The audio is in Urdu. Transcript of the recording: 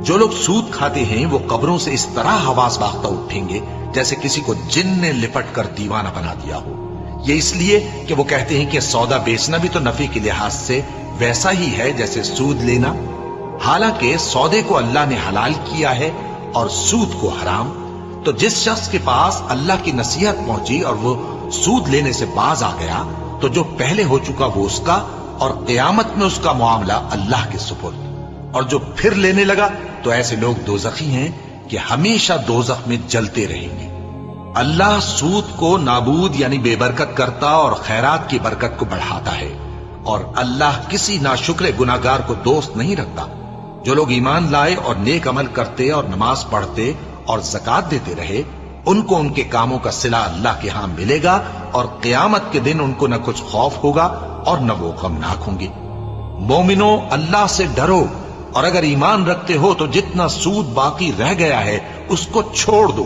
جو لوگ سود کھاتے ہیں وہ قبروں سے اس طرح حواس باختہ اٹھیں گے جیسے کسی کو جن نے لپٹ کر دیوانہ بنا دیا ہو. یہ اس لیے کہ وہ کہتے ہیں کہ سودا بیچنا بھی تو نفع کے لحاظ سے ویسا ہی ہے جیسے سود لینا، حالانکہ سودے کو اللہ نے حلال کیا ہے اور سود کو حرام. تو جس شخص کے پاس اللہ کی نصیحت پہنچی اور وہ سود لینے سے باز آ گیا تو جو پہلے ہو چکا وہ اس کا، اور قیامت میں اس کا معاملہ اللہ کے سپرد. اور جو پھر لینے لگا تو ایسے لوگ دوزخی ہیں کہ ہمیشہ دوزخ میں جلتے رہیں گے. اللہ سود کو نابود یعنی بے برکت کرتا اور خیرات کی برکت کو بڑھاتا ہے، اور اللہ کسی ناشکر گناہگار کو دوست نہیں رکھتا. جو لوگ ایمان لائے اور نیک عمل کرتے اور نماز پڑھتے اور زکات دیتے رہے، ان کو ان کے کاموں کا صلہ اللہ کے ہاں ملے گا، اور قیامت کے دن ان کو نہ کچھ خوف ہوگا اور نہ وہ غمناک ہوں گے. مومنو، اللہ سے ڈرو، اور اگر ایمان رکھتے ہو تو جتنا سود باقی رہ گیا ہے اس کو چھوڑ دو